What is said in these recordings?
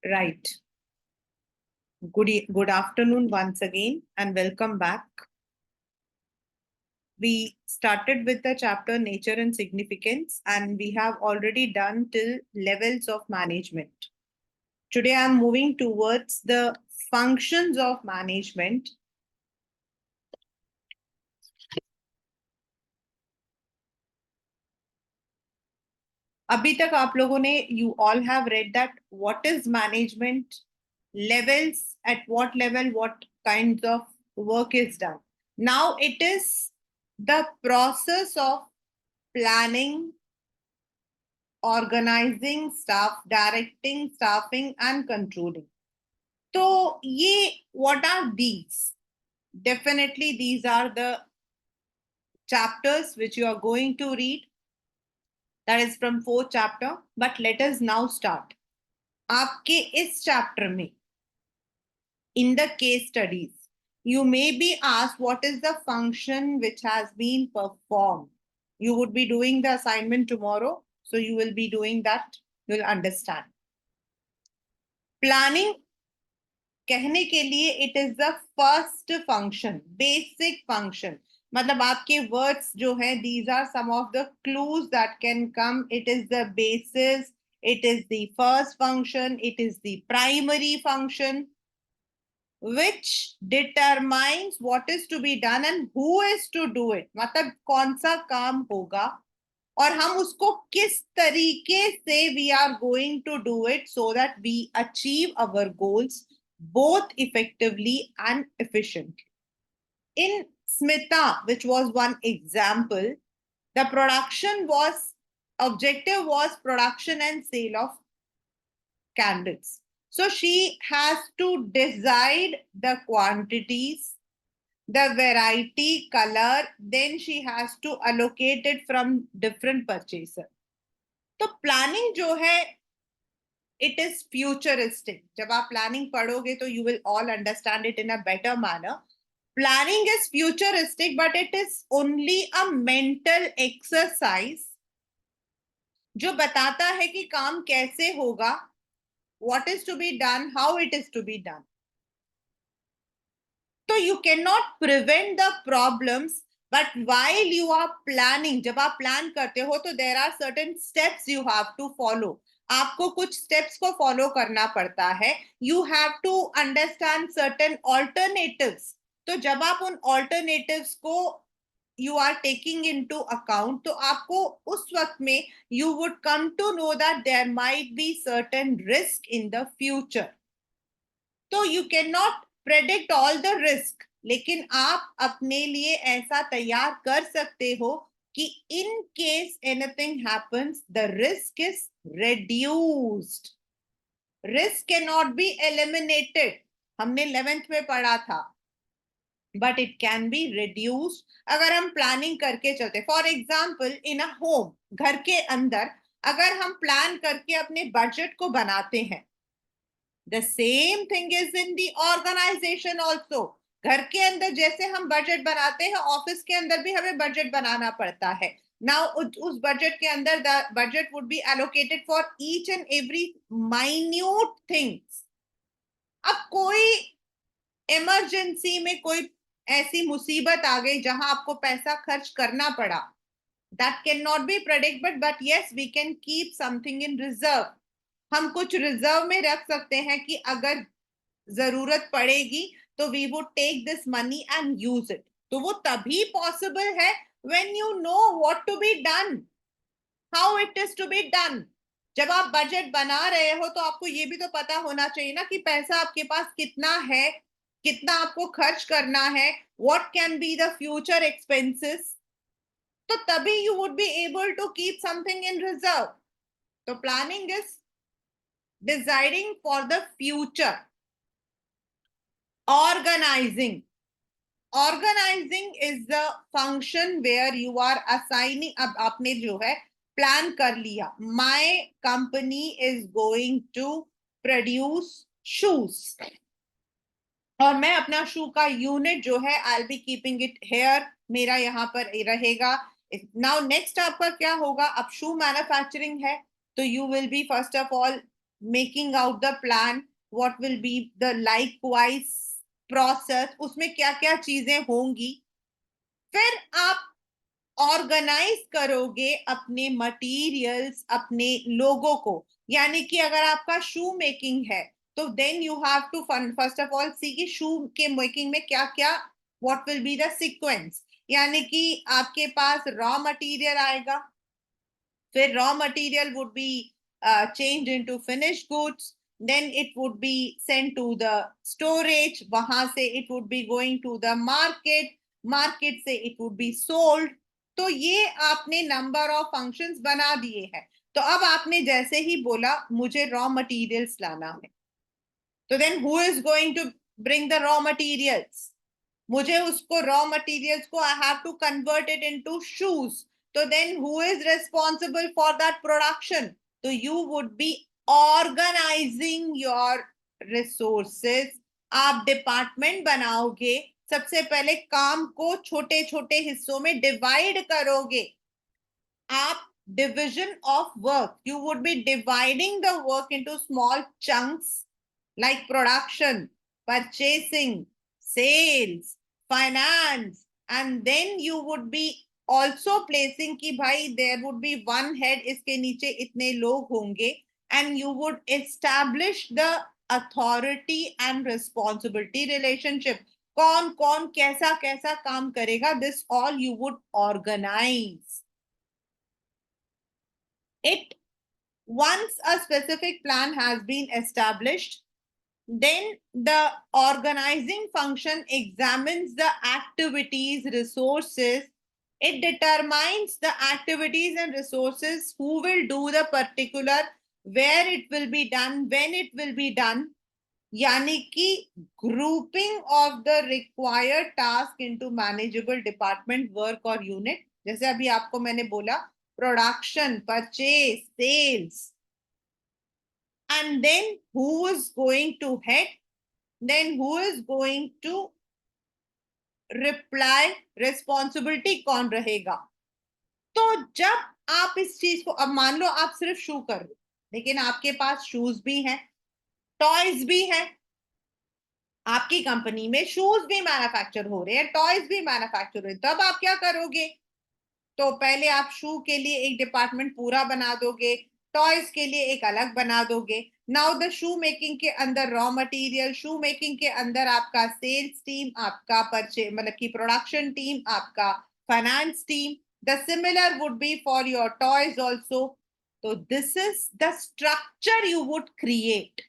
Right. Good afternoon once again and welcome back. We started with the chapter Nature and Significance and we have already done till levels of management. Today I'm moving towards the functions of management. अभी तक आप लोगों ने you all have read that what is management, levels, at what level what kinds of work is done. Now it is the process of planning, organizing staff, directing, staffing and controlling. So what are these? Definitely these are the chapters which you are going to read. That is from 4th chapter. But let us now start. आपके इस chapter में in the case studies, you may be asked what is the function which has been performed. You would be doing the assignment tomorrow, so you will be doing that. You will understand. Planning कहने के लिए it is the first function, basic function. मतलब आपके words जो है, these are some of the clues that can come. It is the basis, it is the first function, it is the primary function, which determines what is to be done and who is to do it. मतलब कौन सा काम होगा और हम उसको किस तरीके से we are going to do it so that we achieve our goals both effectively and efficiently. In Smita, which was one example, the objective was production and sale of candles. So she has to decide the quantities, the variety, color, then she has to allocate it from different purchaser. तो planning जो है it is futuristic. जब आप planning पढ़ोगे तो you will all understand it in a better manner. Planning is futuristic, but it is only a mental exercise जो बताता है कि काम कैसे होगा, what is to be done, how it is to be done. So you cannot prevent the problems, but while you are planning, जब आप plan करते हो तो there are certain steps you have to follow. आपको कुछ steps को follow करना पड़ता है. You have to understand certain alternatives. तो जब आप उन alternatives को you are taking into account, तो आपको उस वक्त में you would come to know that there might be certain risk in the future. तो you cannot predict all the risk, लेकिन आप अपने लिए ऐसा तैयार कर सकते हो कि in case anything happens, the risk is reduced. Risk cannot be eliminated. हमने 11th में पढ़ा था, but it can be reduced अगर हम प्लानिंग करके चलते. For example in a home, घर के अंदर अगर हम प्लान करके अपने बजट को बनाते हैं, the same thing is in the organization also. घर के अंदर जैसे हम बजट बनाते हैं, ऑफिस के अंदर भी हमें बजट बनाना पड़ता है. Now उस बजट के अंदर the budget would be allocated for each and every minute things. अब कोई इमरजेंसी में कोई ऐसी मुसीबत आ गई जहां आपको पैसा खर्च करना पड़ा, that cannot be predicted, but yes, we can keep something in reserve. हम कुछ रिजर्व में रख सकते हैं कि अगर जरूरत पड़ेगी तो we would take this money and use it. तो वो तभी पॉसिबल है when you know what to be done, how it is to be done. जब आप बजट बना रहे हो तो आपको ये भी तो पता होना चाहिए ना कि पैसा आपके पास कितना है, कितना आपको खर्च करना है, what can be the future expenses. तो तभी you would be able to keep something in reserve. तो planning is deciding for the future. Organizing is the function where you are assigning. अब आपने जो है प्लान कर लिया, my company is going to produce shoes और मैं अपना शू का यूनिट जो है I'll be keeping it here, मेरा यहाँ पर रहेगा. Now next आपका क्या होगा, अब शू मैन्युफैक्चरिंग है तो you will be first of all making out the plan, what will be the likewise process, उसमें क्या क्या चीजें होंगी। फिर आप ऑर्गेनाइज करोगे अपने मटेरियल्स, अपने लोगों को। यानी कि अगर आपका शू मेकिंग है तो then you have to first of all see कि शू के मेकिंग में क्या क्या, what will be the sequence. यानी कि आपके पास रॉ मटेरियल आएगा, फिर raw material would be changed into finished goods, then it would be sent to the storage, वहां से it would be going to the market, market से it would be sold। तो ये आपने नंबर ऑफ फंक्शंस बना दिए हैं। तो अब आपने जैसे ही बोला मुझे रॉ मटेरियल्स लाना है, तो then who is going to bring the raw materials? मुझे उसको रॉ मटेरियल्स को I have to convert it into shoes. तो then who is responsible for that production? तो you would be organizing your resources. आप department बनाओगे, सबसे पहले काम को छोटे छोटे हिस्सों में डिवाइड करोगे। आप division of work, you would be dividing the work into small chunks like production, purchasing, sales, finance, and then you would be also placing कि भाई there would be one head, इसके नीचे इतने लोग होंगे, and you would establish the authority and responsibility relationship। कौन कौन कैसा कैसा काम करेगा, this all you would organize it। Once a specific plan has been established, then the organizing function examines the activities, resources. It determines the activities and resources, who will do the particular, where it will be done, when it will be done। यानी कि grouping of the required task into manageable department, work और unit। जैसे अभी आपको मैंने बोला production, purchase, sales, and then who is going to head, then who is going to reply, responsibility कौन रहेगा। तो जब आप इस चीज को, अब मान लो आप सिर्फ शू कर रहे हो, लेकिन आपके पास शूज भी हैं, टॉयज भी हैं, आपकी कंपनी में शूज भी मैन्युफैक्चर हो रहे हैं, टॉयज भी मैन्युफैक्चर हो रहे हैं, तब आप क्या करोगे? तो पहले आप शू के लिए एक डिपार्टमेंट पूरा बना दोगे, टॉयज के लिए एक अलग बना दोगे। नाउ द शू मेकिंग के अंदर रॉ मटेरियल, शू मेकिंग के अंदर आपका सेल्स टीम, आपका परचे मतलब की प्रोडक्शन टीम, आपका finance team. The similar would be for your toys also. तो this is the structure you would create,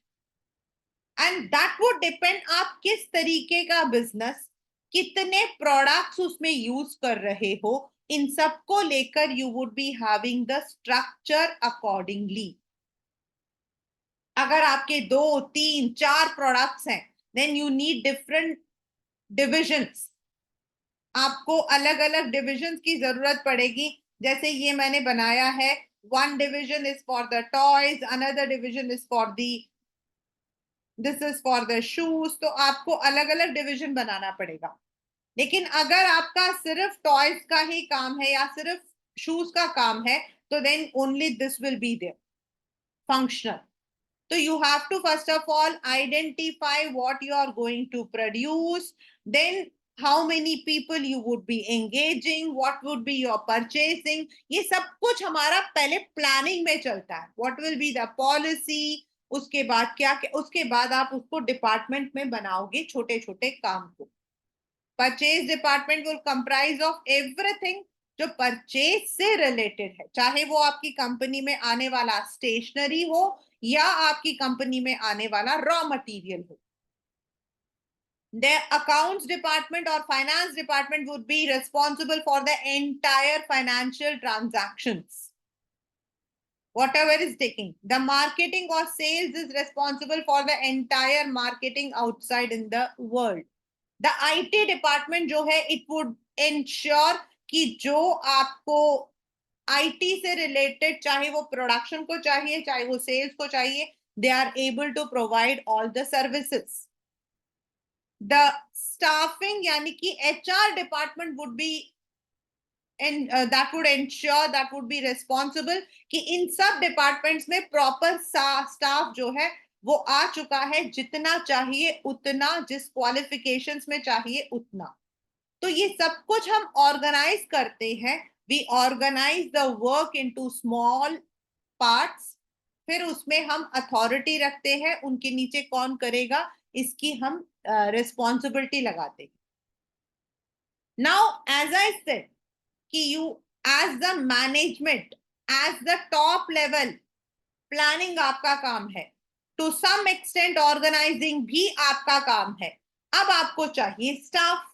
and that would depend आप किस तरीके का बिजनेस, कितने प्रोडक्ट्स उसमें यूज कर रहे हो, इन सबको लेकर you would be having the structure accordingly. अगर आपके 2 3 4 प्रोडक्ट्स हैं, then you need different divisions. आपको अलग अलग डिविजन्स की जरूरत पड़ेगी। जैसे ये मैंने बनाया है, one division is for the toys, another division is for the, this is for the shoes. तो आपको अलग अलग डिविजन बनाना पड़ेगा। लेकिन अगर आपका सिर्फ टॉयज का ही काम है या सिर्फ शूज का काम है, तो then only this will be there functional. तो you have to first of all identify what you are going to produce, then how many people you would be engaging, what would be your purchasing। ये सब कुछ हमारा पहले planning में चलता है, what will be the policy। उसके बाद क्या, उसके बाद आप उसको डिपार्टमेंट में बनाओगे, छोटे छोटे काम को। Purchase department will comprise of everything जो परचेज से रिलेटेड है, चाहे वो आपकी कंपनी में आने वाला स्टेशनरी हो या आपकी कंपनी में आने वाला रॉ मटेरियल हो। The accounts department or finance department would be responsible for the entire financial transactions, whatever is taking। The marketing or sales is responsible for the entire marketing outside in the world। The IT department जो है, it would ensure कि जो आपको IT से related, चाहे वो production को चाहिए, चाहे वो सेल्स को चाहिए, they are able to provide all the services। The staffing यानी कि HR department would be and that would ensure, that would be responsible कि इन सब डिपार्टमेंट्स में प्रॉपर स्टाफ जो है वो आ चुका है, जितना चाहिए उतना, जिस क्वालिफिकेशंस में चाहिए उतना। तो ये सब कुछ हम ऑर्गेनाइज करते हैं। We organise the work into small parts, फिर उसमें हम अथॉरिटी रखते हैं, उनके नीचे कौन करेगा इसकी हम रिस्पॉन्सिबिलिटी लगाते हैं। नाउ एज आई सेड कि you as the management, as the top level, planning आपका काम है, टू सम एक्सटेंट ऑर्गेनाइजिंग भी आपका काम है। अब आपको चाहिए स्टाफ।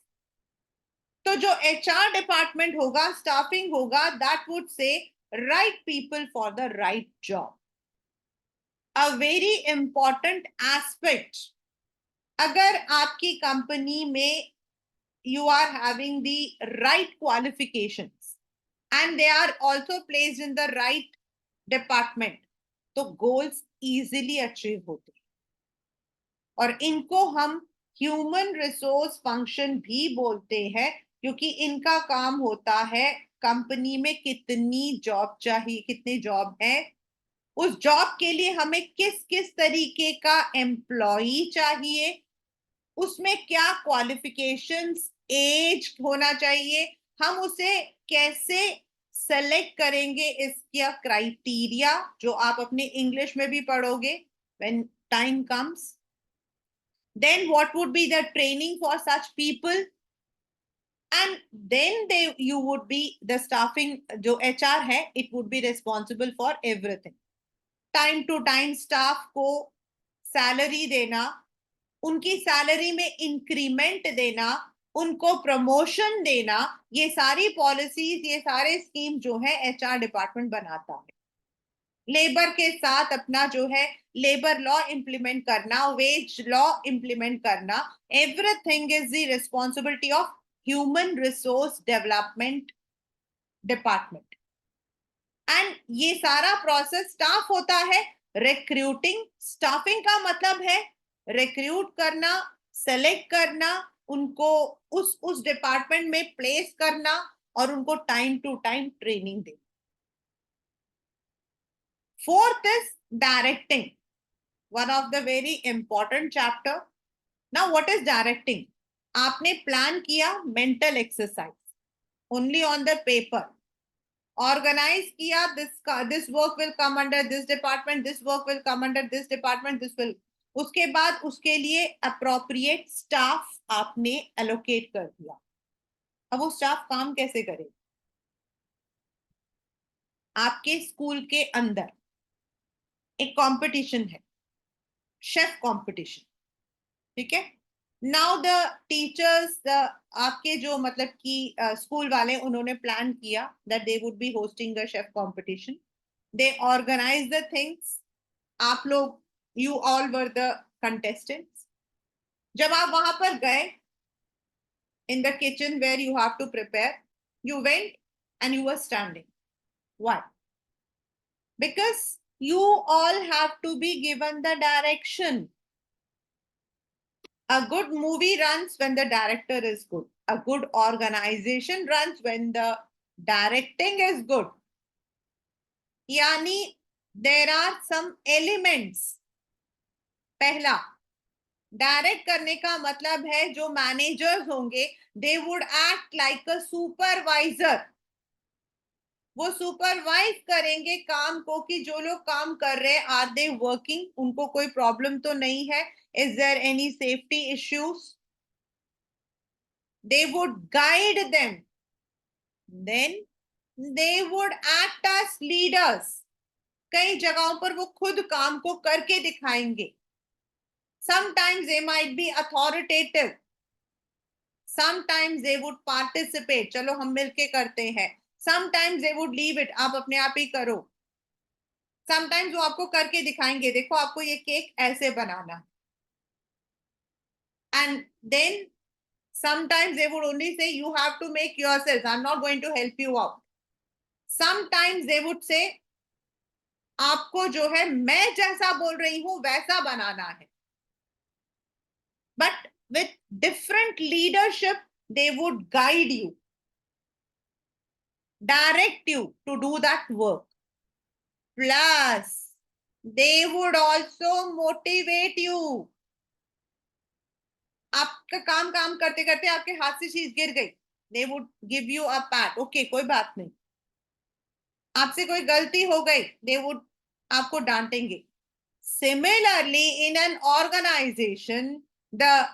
तो जो एचआर डिपार्टमेंट होगा, स्टाफिंग होगा, that would say right people for the right job. A very important aspect, अगर आपकी कंपनी में you are having the right qualifications and they are also placed in the right department, तो goals easily achieve होते हैं। और इनको हम human resource function भी बोलते हैं, क्योंकि इनका काम होता है कंपनी में कितनी जॉब चाहिए, कितने जॉब है, उस जॉब के लिए हमें किस किस तरीके का एम्प्लॉई चाहिए, उसमें क्या क्वालिफिकेशंस, एज होना चाहिए, हम उसे कैसे सेलेक्ट करेंगे, इसका क्राइटेरिया जो आप अपने इंग्लिश में भी पढ़ोगे when time comes. Then what would be the training for such people, and then they you would be the staffing, जो एचआर है, it would be responsible for everything. Time to time staff को salary देना, उनकी salary में increment देना, उनको promotion देना, ये सारी पॉलिसीज, ये सारे स्कीम जो है एचआर डिपार्टमेंट बनाता है। लेबर के साथ अपना जो है लेबर लॉ इंप्लीमेंट करना, वेज लॉ इंप्लीमेंट करना, everything is the responsibility of human resource development department. And ये सारा प्रोसेस स्टाफ होता है रिक्रूटिंग। स्टाफिंग का मतलब है रिक्रूट करना, सेलेक्ट करना, उनको उस डिपार्टमेंट में प्लेस करना और उनको टाइम टू टाइम ट्रेनिंग देना। Fourth is directing, one of the very important chapter. Now what is directing? आपने प्लान किया mental exercise only on the paper, organize किया, this work will come under this department, this work will come under this department, this will, उसके बाद उसके लिए appropriate staff आपने allocate कर दिया। अब वो स्टाफ काम कैसे करे? आपके स्कूल के अंदर एक कंपटीशन है, शेफ कंपटीशन, ठीक है। नाउ द टीचर्स, आपके जो मतलब कि स्कूल वाले, उन्होंने प्लान किया that they would be hosting the chef competition, they organise the things, आप लोग, you all were the contestants. जब आप वहां पर गए in the kitchen where you have to prepare, you went and you were standing. Why? Because you all have to be given the direction. A good movie runs when the director is good. A good organization runs when the directing is good. Yani there are some elements. पहला, direct करने का मतलब है जो managers होंगे, दे would act like a supervisor. वो supervise करेंगे काम को कि जो लोग काम कर रहे हैं, आर दे वर्किंग, उनको कोई प्रॉब्लम तो नहीं है, is there any safety issues, they would guide them, then they would act as leaders. कई जगहों पर वो खुद काम को करके दिखाएंगे। Sometimes they might be authoritative, sometimes they would participate, चलो हम मिलके करते हैं, sometimes they would leave it, आप अपने आप ही करो, समटाइम्स वो आपको करके दिखाएंगे, देखो आपको ये केक ऐसे बनाना है, and then sometimes they would only say you have to make yourself, I'm not going to help you out. Sometimes they would say आपको जो है मैं जैसा बोल रही हूं वैसा बनाना है, but with different leadership they would guide you. direct you to do that work. Plus, they would also motivate you. आपका काम करते करते आपके हाथ से चीज गिर गई, they would give you a pat. Okay, कोई बात नहीं. आपसे कोई गलती हो गई, they would आपको डांटेंगे. Similarly, in an organization, the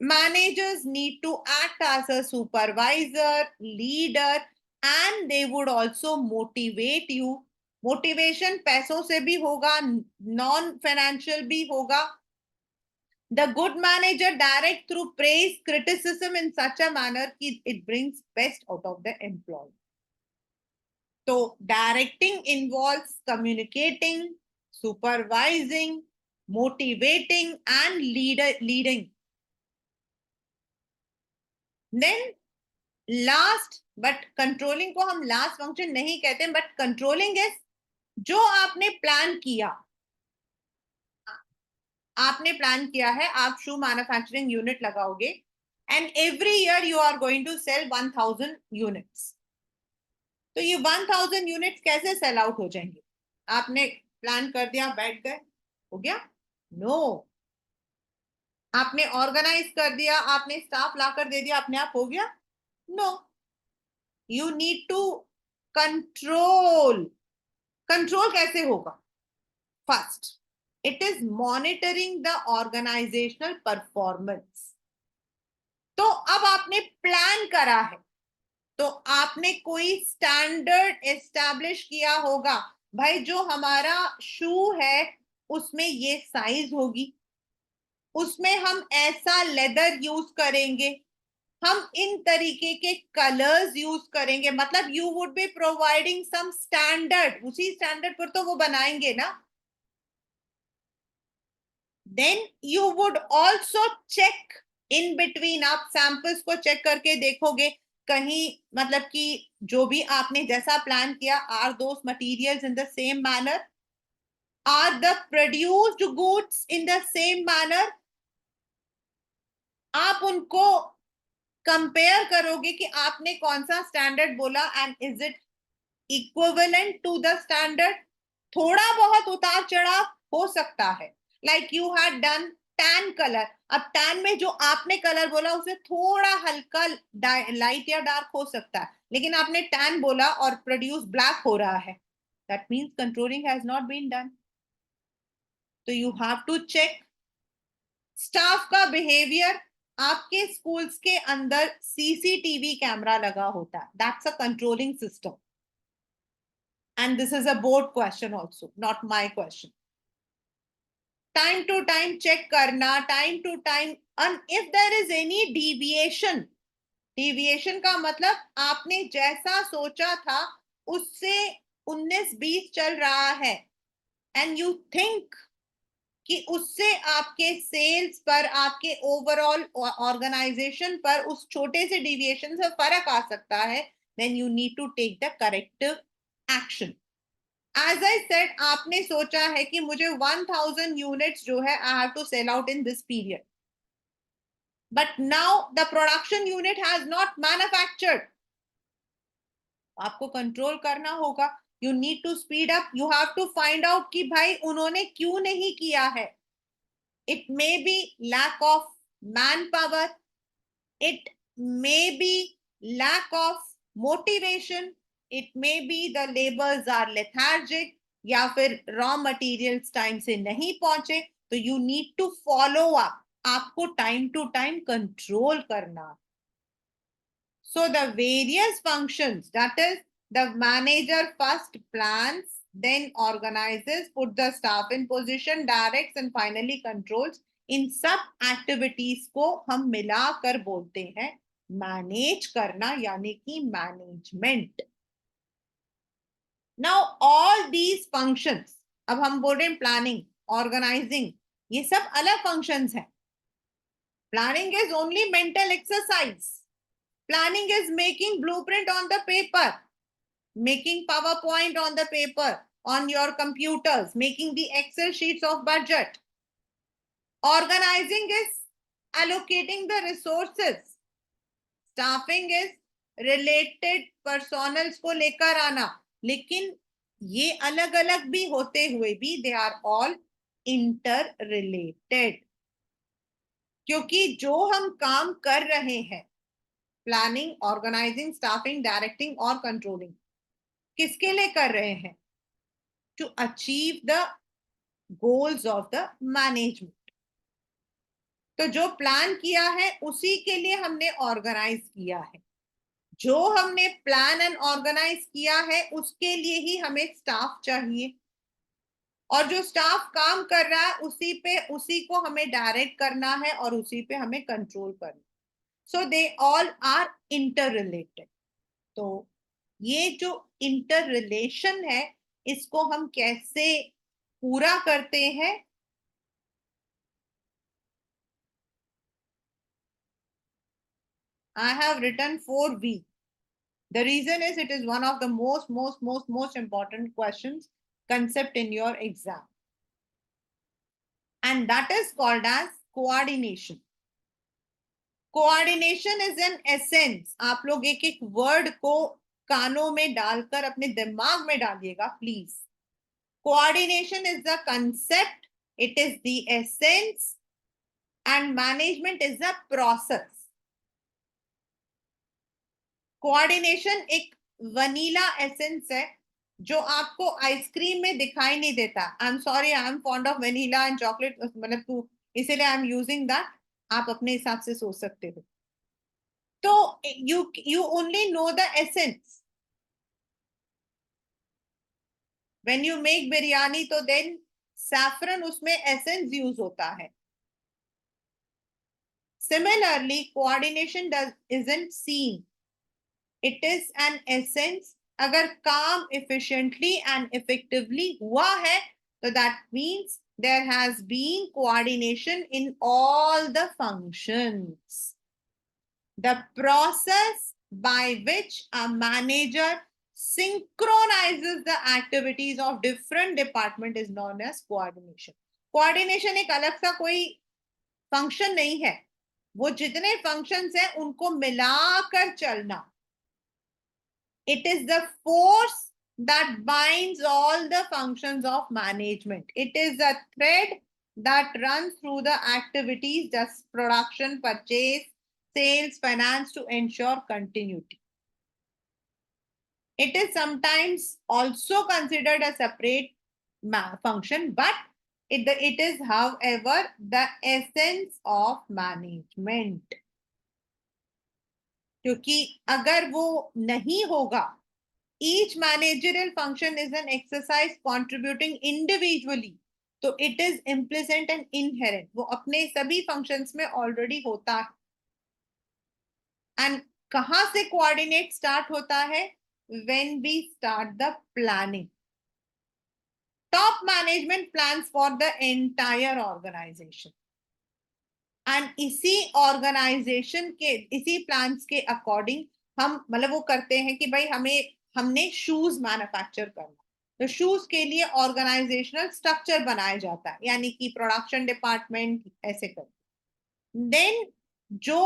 managers need to act as a supervisor, leader, and they would also motivate you. Motivation पैसों से भी होगा, non financial भी होगा. The good manager direct through praise, criticism in such a manner that it brings best out of the employee. So directing involves communicating, supervising, motivating, and leading. Then last, but controlling को हम last function नहीं कहते, but controlling is जो आपने plan किया. आपने plan किया है आप शू मैन्युफैक्चरिंग यूनिट लगाओगे and every year you are going to sell 1000 units. तो ये 1000 यूनिट्स कैसे सेल आउट हो जाएंगे? आपने प्लान कर दिया, बैठ गए, हो गया? नो. आपने ऑर्गेनाइज कर दिया, आपने स्टाफ लाकर दे दिया, अपने आप हो गया? No. You need to control. Control कैसे होगा? First, it is monitoring the organisational performance. तो अब आपने प्लान करा है, तो आपने कोई स्टैंडर्ड एस्टैब्लिश किया होगा. भाई जो हमारा शू है उसमें ये साइज होगी, उसमें हम ऐसा लेदर यूज करेंगे, हम इन तरीके के कलर्स यूज करेंगे. मतलब you would be providing some standard, उसी स्टैंडर्ड पर तो वो बनाएंगे ना. Then you would also check in between. आप सैंपल्स को चेक करके देखोगे कहीं, मतलब कि जो भी आपने जैसा प्लान किया, are those materials in the same manner, are the produced goods in the same manner. आप उनको कंपेयर करोगे कि आपने कौन सा स्टैंडर्ड बोला and is it equivalent to the standard. थोड़ा बहुत उतार चढ़ाव हो सकता है. Like you had done tan colour. अब टैन में जो आपने कलर बोला उसे थोड़ा हल्का लाइट या डार्क हो सकता है, लेकिन आपने टैन बोला और प्रोड्यूस ब्लैक हो रहा है. That means controlling has not been done. तो you have to check staff का बिहेवियर. आपके स्कूल्स के अंदर सीसीटीवी कैमरा लगा होता है. That's a controlling system. And this is a board question also, not my question. Time to time check karna, time to time, and if there is any deviation, deviation का मतलब आपने जैसा सोचा था उससे 19-20 चल रहा है and you think कि उससे आपके सेल्स पर, आपके ओवरऑल ऑर्गेनाइजेशन पर उस छोटे से डिविएशन से फर्क आ सकता है, then you need to take the corrective action. As I said, आपने सोचा है कि मुझे 1000 यूनिट्स जो है I have to sell out in this period. But now the production unit has not manufactured. आपको कंट्रोल करना होगा. You need to speed up. You have to find out कि भाई उन्होंने क्यों नहीं किया है. It may be lack of manpower. It may be lack of motivation. It may be the laborers are lethargic, या फिर रॉ मटेरियल्स टाइम से नहीं पहुंचे. तो you need to follow up. आपको टाइम टू टाइम कंट्रोल करना. So the various functions, that is, the manager first plans, then organizes, put the staff in position, directs, and finally controls. इन सब activities को हम मिलाकर बोलते हैं manage करना, यानी कि management. Now all these functions, अब हम बोल रहे हैं प्लानिंग, ऑर्गेनाइजिंग, ये सब अलग फंक्शंस हैं. Planning is only mental exercise. Planning is making blueprint on the paper, making PowerPoint on the paper, on your computers, making the Excel sheets of budget. Organizing is allocating the resources. Staffing is related personnels को लेकर आना, लेकिन ये अलग अलग भी होते हुए भी they are all interrelated, क्योंकि जो हम काम कर रहे हैं, प्लानिंग, ऑर्गेनाइजिंग, स्टाफिंग, डायरेक्टिंग और कंट्रोलिंग, किसके लिए कर रहे हैं? To achieve the goals of the management. तो जो प्लान किया है उसी के लिए हमने ऑर्गेनाइज किया है, जो हमने प्लान एंड ऑर्गेनाइज किया है उसके लिए ही हमें स्टाफ चाहिए, और जो स्टाफ काम कर रहा है उसी को हमें डायरेक्ट करना है और उसी पे हमें कंट्रोल करना। So they all are inter related. तो ये जो इंटर रिलेशन है, इसको हम कैसे पूरा करते हैं? I have written 4V. The reason is it is one of the most important questions concept in your exam. And that is called as coordination. Coordination is an essence. आप लोग एक एक वर्ड को कानों में डालकर अपने दिमाग में डालिएगा please. Coordination is the concept, it is the essence, and management is the process. Coordination एक वनीला एसेंस है जो आपको आइसक्रीम में दिखाई नहीं देता। I am sorry, I am fond of vanilla and chocolate, मतलब तू, इसीलिए आई एम यूजिंग दैट। आप अपने हिसाब से सोच सकते हो। तो you only know the essence. When you make biryani तो देन सैफरन उसमें एसेंस यूज होता है। Similarly coordination does isn't seen, it is an essence. अगर काम efficiently and effectively हुआ है तो that means there has been coordination in all the functions. The process by which a manager synchronizes the activities of different department is known as coordination. Coordination एक अलग सा कोई function नहीं है, वो जितने फंक्शंस हैं उनको मिलाकर चलना। It is the force that binds all the functions of management. It is a thread that runs through the activities, just production, purchase, sales, finance, to ensure continuity. It is sometimes also considered a separate function, but it is, however, the essence of management. क्योंकि अगर वो नहीं होगा, each managerial function is an exercise contributing individually, तो it is implicit and inherent, वो अपने सभी functions में already होता है। and कहाँ से coordinate start होता है? when we start the planning. Top management plans for the entire organization, and इसी ऑर्गेनाइजेशन के, इसी प्लान्स के अकॉर्डिंग हम मतलब वो करते हैं कि भाई हमने शूज मैन्युफैक्चर करना, तो शूज के लिए ऑर्गेनाइजेशनल स्ट्रक्चर बनाया जाता है, यानी कि प्रोडक्शन डिपार्टमेंट ऐसे कर। देन जो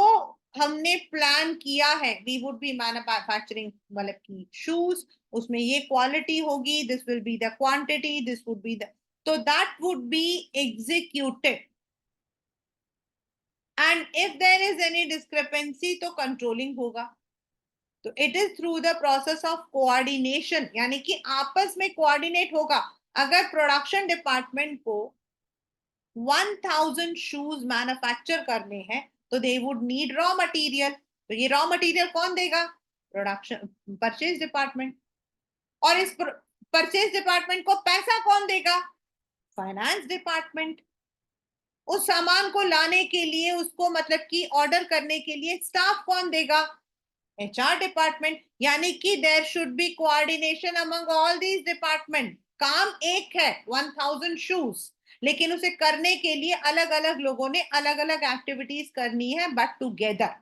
हमने प्लान किया है, वी वुड बी मैन्युफैक्चरिंग मतलब की शूज, उसमें ये क्वालिटी होगी, this will be the quantity, this would be the, तो that would be executed. And if there is any discrepancy तो कंट्रोलिंग होगा। तो it is through the process of coordination, यानी कि आपस में कोऑर्डिनेट होगा। अगर प्रोडक्शन डिपार्टमेंट को 1000 शूज मैन्युफैक्चर करने हैं तो they would need raw material, तो ये रॉ मटेरियल कौन देगा? Production purchase department. और इस परचेज डिपार्टमेंट को पैसा कौन देगा? Finance department. उस सामान को लाने के लिए, उसको मतलब कि ऑर्डर करने के लिए स्टाफ कौन देगा? HR department. यानी कि there should be coordination among all these department. काम एक है, 1000 शूज, लेकिन उसे करने के लिए अलग अलग लोगों ने अलग अलग एक्टिविटीज करनी है, but together.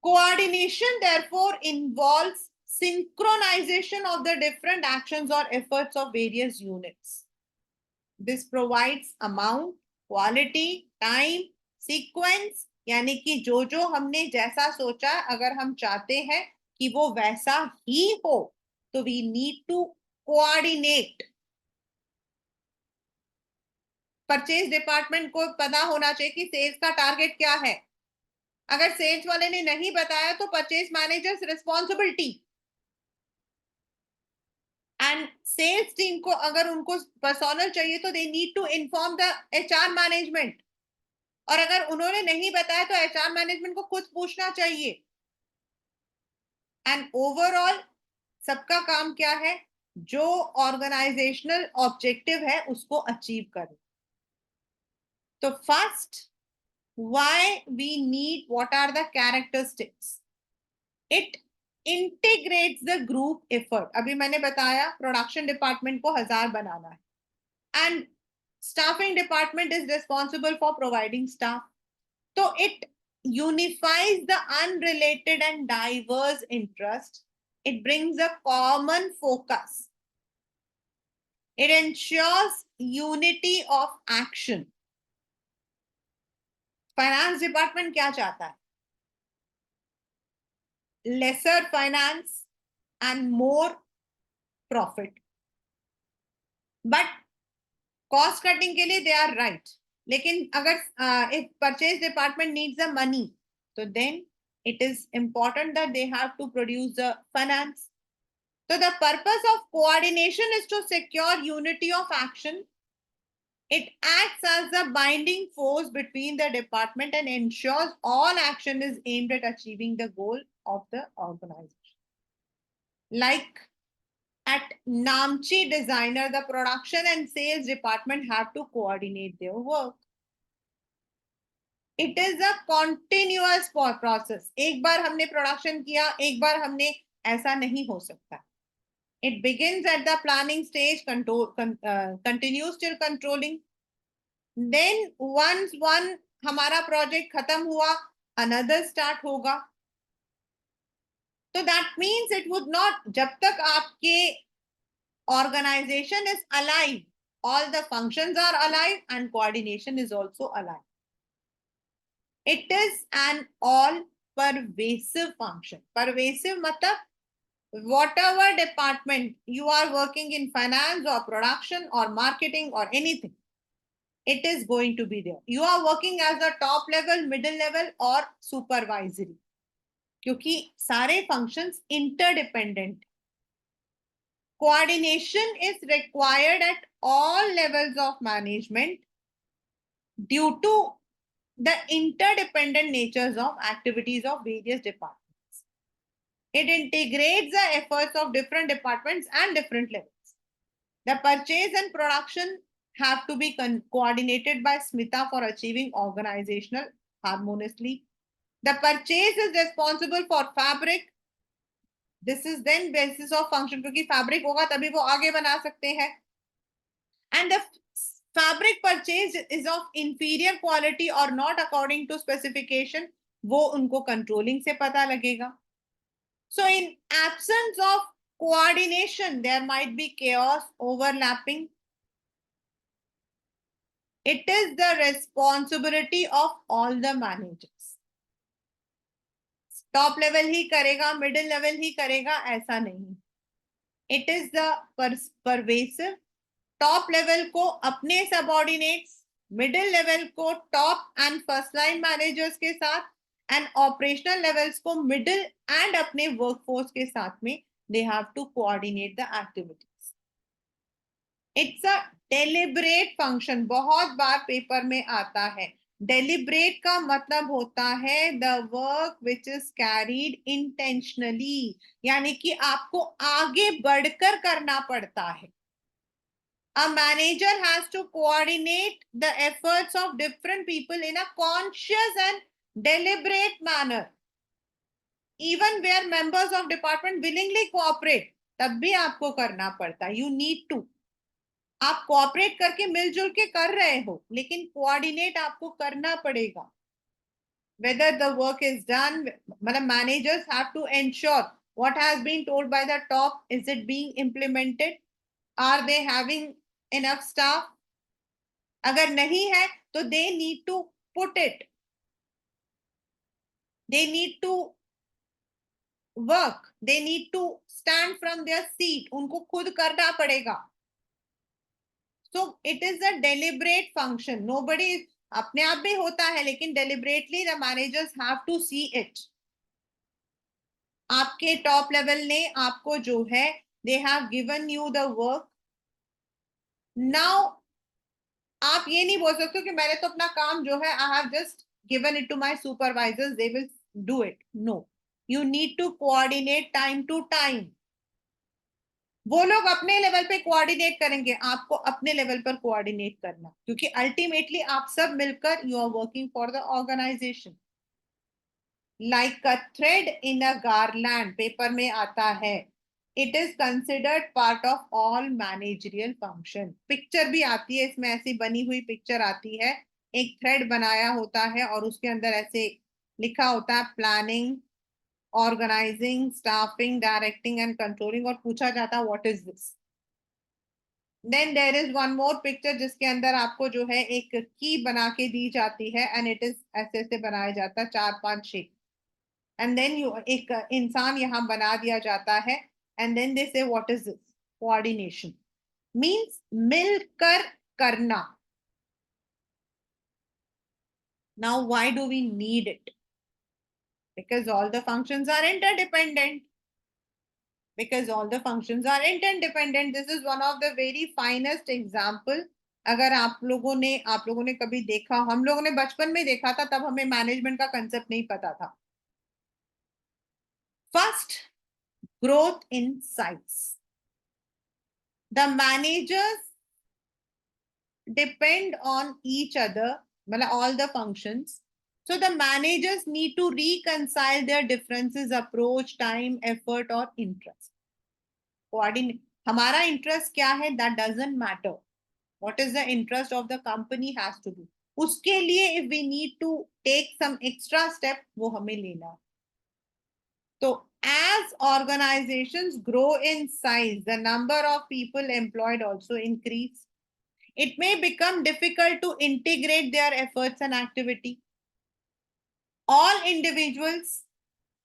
Coordination therefore involves synchronization of the different actions or efforts of various units. This provides amount, quality, time, sequence, यानी कि जो जो हमने जैसा सोचा, अगर हम चाहते हैं कि वो वैसा ही हो, तो we need to coordinate. Purchase department को पता होना चाहिए कि सेल्स का टारगेट क्या है। अगर सेल्स वाले ने नहीं बताया तो purchase managers responsibility. And sales team को अगर उनको पर्सोनल चाहिए तो they need to inform the HR management. और अगर उन्होंने नहीं बताया तो एचआर मैनेजमेंट को खुद पूछना चाहिए। एंड ओवरऑल सबका काम क्या है? जो ऑर्गेनाइजेशनल ऑब्जेक्टिव है उसको अचीव करें। तो first, why we need, what are the characteristics? It integrates the group effort. अभी मैंने बताया प्रोडक्शन डिपार्टमेंट को 1000 बनाना है and staffing department is responsible for providing staff. तो it unifies the unrelated and diverse interest. It brings a common focus. It ensures unity of action. Finance department क्या चाहता है? lesser finance and more profit. But cost cutting के लिए they are right. लेकिन अगर if purchase department needs the money, so then it is important that they have to produce the finance. So the purpose of coordination is to secure unity of action. It acts as the binding force between the department and ensures all action is aimed at achieving the goal of the organization. Like at Namchi Designer, the production and sales department have to coordinate their work. It is a continuous process. एक बार हमने production किया, एक बार हमने, ऐसा नहीं हो सकता. It begins at the planning stage, continues till controlling. Then once one हमारा प्रोजेक्ट खत्म हुआ, another start होगा. So that means it would not, जब तक आपके organization is alive, all the functions are alive and coordination is also alive. It is an all pervasive function. Pervasive matlab whatever department you are working in, finance or production or marketing or anything, it is going to be there. You are working as a top level, middle level or supervisory, क्योंकि सारे functions interdependent. Coordination is required at all levels of management due to the interdependent natures of activities of various departments. It integrates the efforts of different departments and different levels. The purchase and production have to be coordinated by Smita for achieving organizational harmoniously. The purchase is responsible for fabric. This is then basis of function, क्योंकि fabric होगा तभी वो आगे बना सकते हैं. And the fabric purchase is of inferior quality or not according to specification, वो उनको controlling से पता लगेगा. So in absence of coordination, there might be chaos, overlapping. It is the responsibility of all the managers. Top level ही करेगा, middle level ही करेगा, ऐसा नहीं. It is the pervasive. Top level को अपने सबऑर्डिनेट्स, मिडिल लेवल को top and first line managers के साथ, and operational levels को मिडिल एंड अपने वर्कफोर्स के साथ में they have to coordinate the activities. It's a deliberate function. बहुत बार पेपर में आता है. डेलिब्रेट का मतलब होता है the work which is carried intentionally, यानी कि आपको आगे बढ़कर करना पड़ता है. A manager has to coordinate the efforts of different people in a conscious and deliberate manner. Even where members of department willingly cooperate, तब भी आपको करना पड़ता. You need to. आप cooperate करके मिलजुल के कर रहे हो, लेकिन coordinate आपको करना पड़ेगा. Whether the work is done, मतलब managers have to ensure what has been told by the top, is it being implemented? Are they having enough staff? अगर नहीं है तो they need to put it. they need to work, they need to stand from their seat, उनको खुद करना पड़ेगा. So it is a deliberate function. Nobody, अपने आप भी होता है, लेकिन deliberately the managers have to see it. आपके टॉप लेवल ने आपको जो है, they have given you the work. Now आप ये नहीं बोल सकते कि मैंने तो अपना काम जो है, I have just given it to my supervisors, they will do it. No, you need to coordinate time to time. वो लोग अपने लेवल पे कोऑर्डिनेट करेंगे, आपको अपने लेवल पर कोऑर्डिनेट करना, क्योंकि अल्टीमेटली आप सब मिलकर you are working for the organization. Like a thread in a garland paper में आता है. It is considered part of all managerial function. Picture भी आती है इसमें, ऐसी बनी हुई पिक्चर आती है, एक थ्रेड बनाया होता है और उसके अंदर ऐसे लिखा होता है planning, organizing, staffing, directing and controlling, और पूछा जाता है what is this. Then there is one more picture जिसके अंदर आपको जो है एक की बना के दी जाती है, एंड इट इज ऐसे ऐसे बनाया जाता है, 4-5 शेप. एंड देन यू एक इंसान यहाँ बना दिया जाता है, and then they say what is this. Coordination means मिलकर करना. Now why do we need it? Because all the functions are interdependent. Because all the functions are interdependent. This is one of the very finest example. अगर आप लोगों ने कभी देखा, हम लोगों ने बचपन में देखा था, तब हमें मैनेजमेंट का कंसेप्ट नहीं पता था. First, growth in size. The managers depend on each other, मतलब all the functions. So the managers need to reconcile their differences, approach, time, effort or interest. Coordinate. हमारा इंटरेस्ट क्या है, that doesn't matter. What is the interest of the company has to be. उसके लिए if we need to take some extra step, वो हमें लेना. तो as organizations grow in size, the number of people employed also increase. It may become difficult to integrate their efforts and activity. All individuals,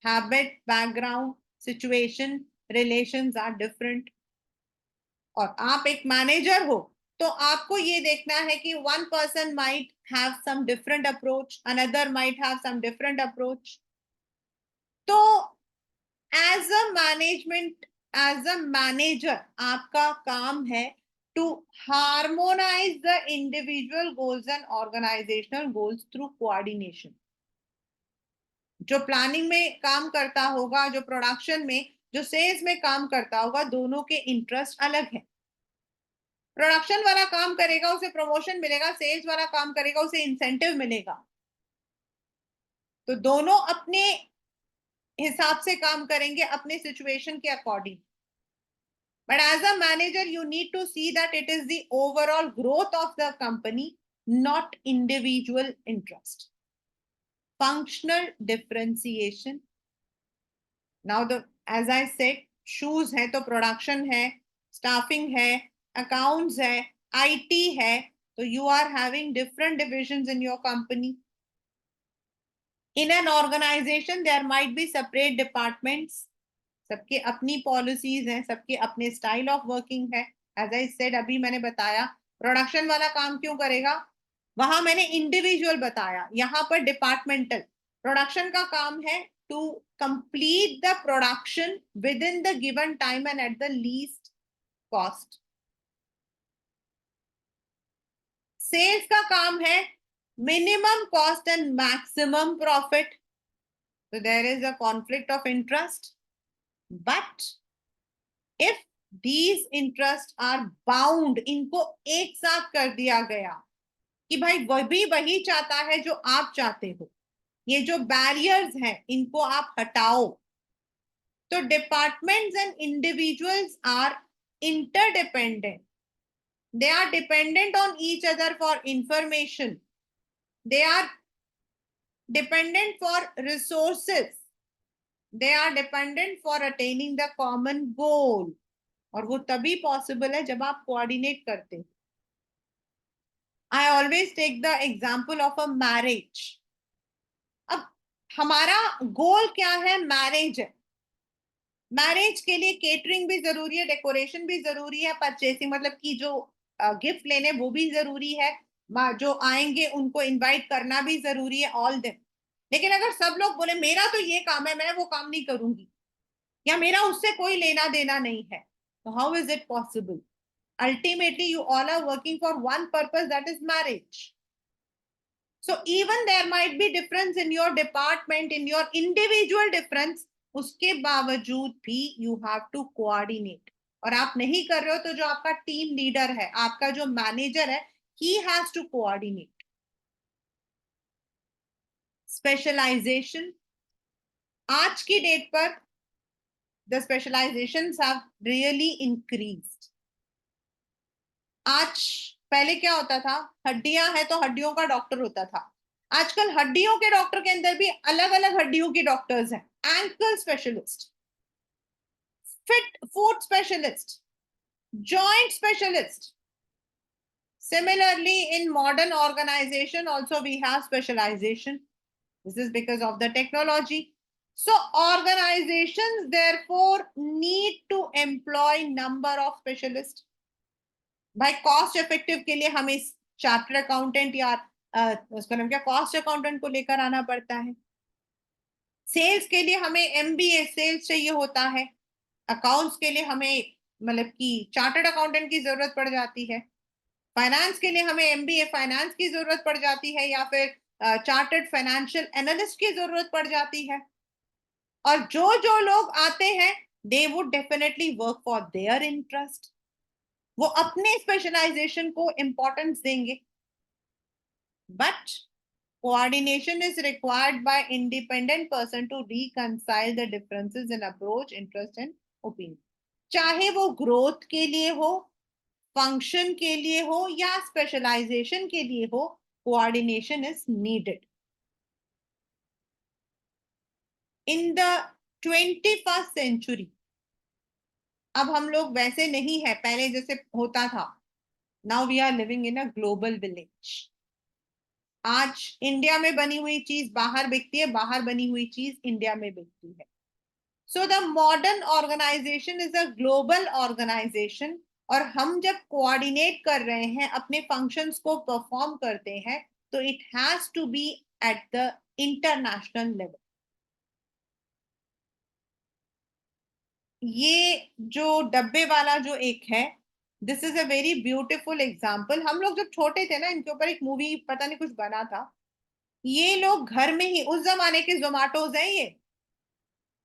habit, background, situation, relations are different. और आप एक manager हो, तो आपको ये देखना है कि one person might have some different approach, another might have some different approach. तो as a management, as a manager, आपका काम है to harmonize the individual goals and organizational goals through coordination. जो प्लानिंग में काम करता होगा, जो प्रोडक्शन में, जो सेल्स में काम करता होगा, दोनों के इंटरेस्ट अलग है. प्रोडक्शन वाला काम करेगा, उसे प्रमोशन मिलेगा, सेल्स वाला काम करेगा, उसे इंसेंटिव मिलेगा. तो दोनों अपने हिसाब से काम करेंगे, अपने सिचुएशन के according. But as a manager you need to see that it is the overall growth of the company, not individual interest. Functional differentiation. Now the as I said, shoes है तो प्रोडक्शन है, staffing है, accounts है, IT है. तो you are having different divisions in your company. In an organization there might be separate departments. सबके अपनी policies हैं, सबके अपने स्टाइल ऑफ वर्किंग है. एज आई सेड, अभी मैंने बताया प्रोडक्शन वाला काम क्यों करेगा, वहां मैंने इंडिविजुअल बताया, यहां पर डिपार्टमेंटल. प्रोडक्शन का काम है to complete the production within the given time and at the least cost. Sales का काम है minimum cost and maximum profit. So there is a conflict of interest. But if these interests are bound, इनको एक साथ कर दिया गया कि भाई वही चाहता है जो आप चाहते हो, ये जो बैरियर्स हैं इनको आप हटाओ. तो departments and individuals are interdependent. They are dependent on each other for information. They are dependent for resources. They are dependent for attaining the common goal. और वो तभी पॉसिबल है जब आप कोऑर्डिनेट करते हो. I always take the example of a marriage. अब हमारा गोल क्या है? मैरिज है। मैरिज के लिए केटरिंग भी जरूरी है, डेकोरेशन भी जरूरी है, परचेसिंग मतलब कि जो गिफ्ट लेने वो भी जरूरी है, जो आएंगे उनको इनवाइट करना भी जरूरी है, ऑल दिन। लेकिन अगर सब लोग बोले मेरा तो ये काम है, मैं वो काम नहीं करूंगी, या मेरा उससे कोई लेना देना नहीं है, तो how is it possible? Ultimately you all are working for one purpose, that is marriage. So even there might be difference in your department, in your individual difference, उसके बावजूद भी you have to coordinate. और आप नहीं कर रहे हो तो जो आपका टीम लीडर है, आपका जो मैनेजर है, he has to coordinate. Specialization. आज की डेट पर the specializations have really increased. आज पहले क्या होता था? हड्डियां हैं तो हड्डियों का डॉक्टर होता था। आजकल हड्डियों के डॉक्टर के अंदर भी अलग अलग हड्डियों के डॉक्टर्स हैं। Ankle specialist, fit foot specialist, joint specialist. Similarly, in modern organization also we have specialization. This is because of the technology. So organizations therefore need to employ number of specialists. भाई cost effective के लिए हमें chartered accountant या उसका नाम क्या, cost accountant को लेकर आना पड़ता है। सेल्स के लिए हमें एमबीए सेल्स चाहिए होता है। अकाउंट्स के लिए हमें मतलब कि चार्टर्ड अकाउंटेंट की जरूरत पड़ जाती है। फाइनेंस के लिए हमें एमबीए फाइनेंस की जरूरत पड़ जाती है, या फिर चार्टर्ड फाइनेंशियल एनालिस्ट की जरूरत पड़ जाती है। और जो जो लोग आते हैं, they would definitely work for their interest, वो अपने स्पेशलाइजेशन को इंपॉर्टेंस देंगे। But coordination is required by independent person to reconcile the differences in approach, interest and opinion. चाहे वो ग्रोथ के लिए हो, फंक्शन के लिए हो, या स्पेशलाइजेशन के लिए हो, coordination is needed. In the 21st century, अब हम लोग वैसे नहीं है पहले जैसे होता था। Now we are living in a global village. आज इंडिया में बनी हुई चीज बाहर बिकती है, बाहर बनी हुई चीज इंडिया में बिकती है। So the modern organization is a global organization. और हम जब कोऑर्डिनेट कर रहे हैं, अपने फंक्शंस को परफॉर्म करते हैं, तो it has to be at the international level. ये जो डब्बे वाला जो एक है, this is a very beautiful example. हम लोग जब छोटे थे ना, इनके ऊपर एक मूवी पता नहीं कुछ बना था। ये लोग घर में ही, उस जमाने के जोमेटोज हैं ये,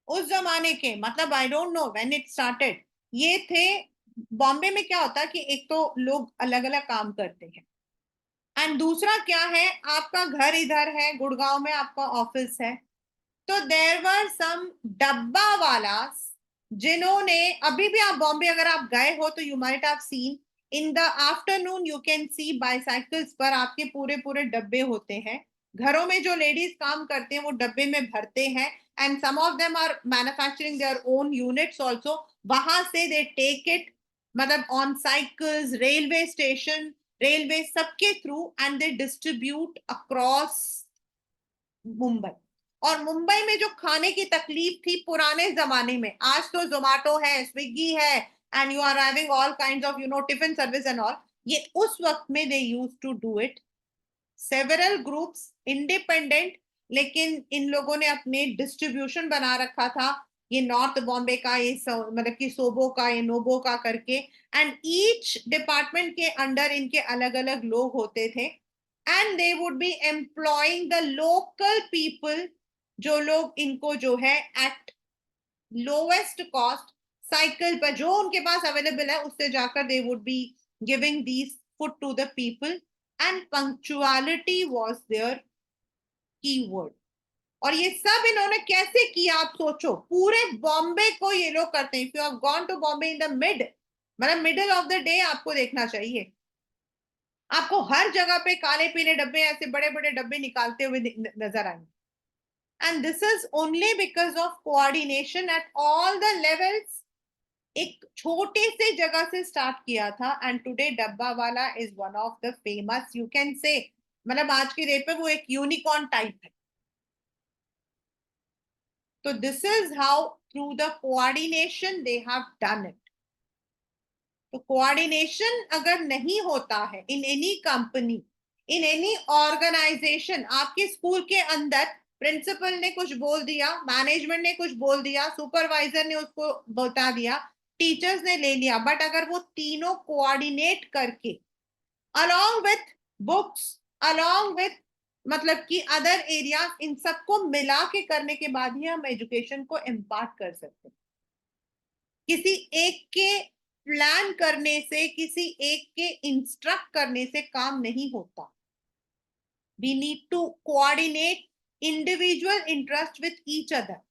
उस जमाने के, मतलब I don't know when it started. ये थे। बॉम्बे में क्या होता है कि एक तो लोग अलग अलग काम करते हैं, एंड दूसरा क्या है, आपका घर इधर है, गुड़गांव में आपका ऑफिस है। तो देयर वर सम डब्बा वाला, जिन्होंने, अभी भी आप बॉम्बे अगर आप गए हो तो you might have seen, in the afternoon you can see bicycles पर आपके पूरे पूरे डब्बे होते हैं। घरों में जो लेडीज काम करते हैं वो डब्बे में भरते हैं, and some of them are manufacturing their own units also. वहां से दे टेक इट, मतलब on cycles, railway station, railway सबके थ्रू, and they distribute across Mumbai. और मुंबई में जो खाने की तकलीफ थी पुराने जमाने में, आज तो जोमेटो है, स्विगी है, and you are having all kinds of tiffin service and all. ये उस वक्त में they use to do it, several groups independent, लेकिन इन लोगों ने अपने डिस्ट्रीब्यूशन बना रखा था। ये नॉर्थ बॉम्बे का, ये मतलब कि सोबो का, ये नोबो का करके, एंड ईच डिपार्टमेंट के अंडर इनके अलग अलग लोग होते थे, and they would B employing the local people, जो लोग इनको जो है एट लोएस्ट कॉस्ट, साइकिल पर जो उनके पास अवेलेबल है उससे जाकर they would be giving these food to the people, and punctuality was their keyword. और ये सब इन्होंने कैसे किया, आप सोचो, पूरे बॉम्बे को ये लोग करते हैं। If you have gone to Bombay in the मतलब मिडिल ऑफ द डे, आपको देखना चाहिए, आपको हर जगह पे काले पीले डब्बे, ऐसे बड़े बड़े डब्बे निकालते हुए नजर आएंगे। And this is only because of coordination at all the levels. एक छोटे से जगह से स्टार्ट किया था, एंड टुडे डब्बा वाला is one of the famous, you can say, मतलब आज की डेट पे वो एक यूनिकॉर्न टाइप है। So this is how through the coordination they have done it. तो कोऑर्डिनेशन अगर नहीं होता है in any company, in any organization, आपके स्कूल के अंदर प्रिंसिपल ने कुछ बोल दिया, मैनेजमेंट ने कुछ बोल दिया, सुपरवाइजर ने उसको बता दिया, टीचर्स ने ले लिया, बट अगर वो तीनों कोऑर्डिनेट करके along with books, along with मतलब कि अदर एरिया, इन सबको मिला के करने के बाद ही हम एजुकेशन को इम्पार्ट कर सकते हैं। किसी एक के प्लान करने से, किसी एक के इंस्ट्रक्ट करने से काम नहीं होता। We need to coordinate individual interest with each other.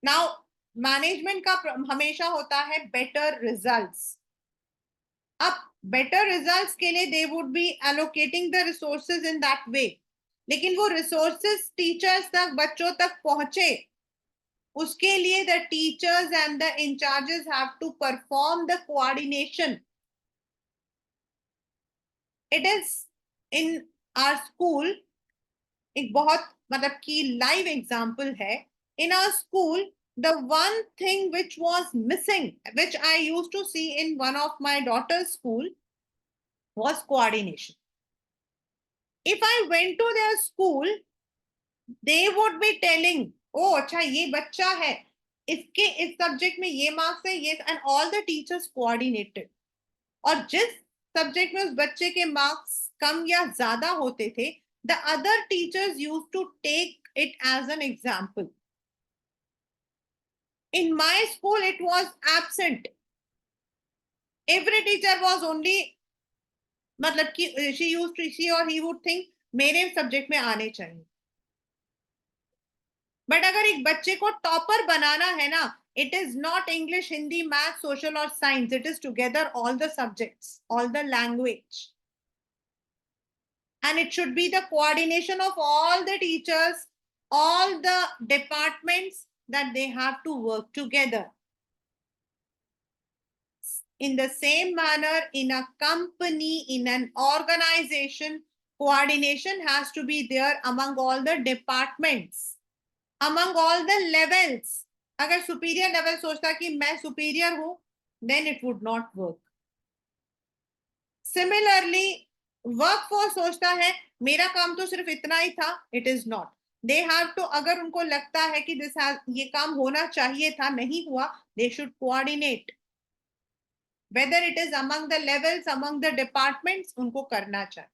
Now management का हमेशा होता है बेटर रिजल्ट्स। अब बेटर रिजल्ट्स के लिए they would be allocating the resources in that way, लेकिन वो रिसोर्सेज टीचर्स तक, बच्चों तक पहुंचे, उसके लिए the teachers and the incharges have to perform the coordination. It is in our school एक बहुत मतलब की लाइव एग्जांपल है। In our school the one thing which was missing, which I used to see in one of my daughter's school, was coordination. If I went to their school, they would be telling, oh अच्छा ये बच्चा है, इसके इस subject में ये marks है, ये, and all the teachers coordinated. और जिस सब्जेक्ट में उस बच्चे के मार्क्स कम या ज्यादा होते थे, the other teachers use to take it as an example. In my school, it was absent. Every teacher was only मतलब कि she or he would think मेरे सब्जेक्ट में आने चाहिए। बट अगर एक बच्चे को टॉपर बनाना है ना, it is not English, Hindi, math, social or science. It is together all the subjects, all the language. And it should be the coordination of all the teachers, all the departments, that they have to work together. In the same manner, in a company, in an organization, coordination has to be there among all the departments, among all the levels. अगर superior level सोचता कि मैं superior हूं, then it would not work. Similarly, workforce सोचता है मेरा काम तो सिर्फ इतना ही था, it is not. They have to, अगर उनको लगता है कि ये काम होना चाहिए था, नहीं हुआ, they should coordinate. Whether it is among the levels, among the departments, उनको करना चाहिए।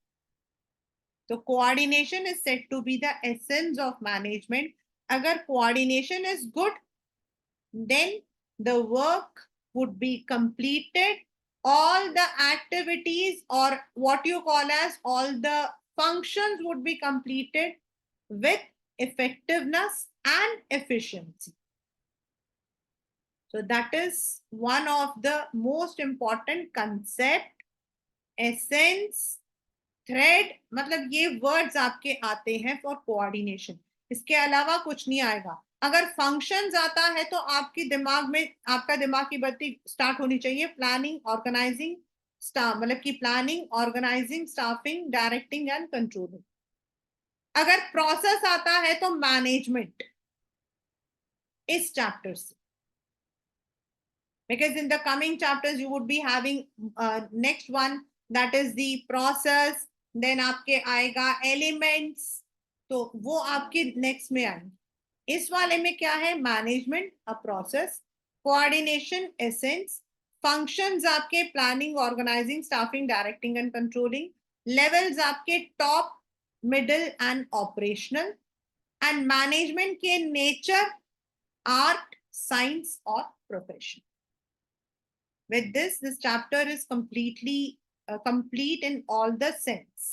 तो coordination is said to be the essence of management. अगर coordination is good, then the work would be completed. All the activities, or what you call as all the functions, would be completed with effectiveness and efficiency. So that is one of the most important concept, essence, thread, मतलब ये words आपके आते हैं for coordination. इसके अलावा कुछ नहीं आएगा। अगर functions आता है तो आपके दिमाग में, आपका दिमाग की बत्ती स्टार्ट होनी चाहिए planning, organizing, staff, मतलब कि planning, organizing, staffing, directing and controlling. अगर process आता है तो management इस chapter से, because in the coming chapters you would be having next one, that is the process, then आपके आएगा elements, तो वो आपके next में आएंगे। इस वाले में क्या है? Management, a process, coordination, essence, functions आपके planning, organizing, staffing, directing and controlling, levels आपके top, middle and operational, and management के नेचर, आर्ट, साइंस और profession. With this chapter is completely complete in all the sense.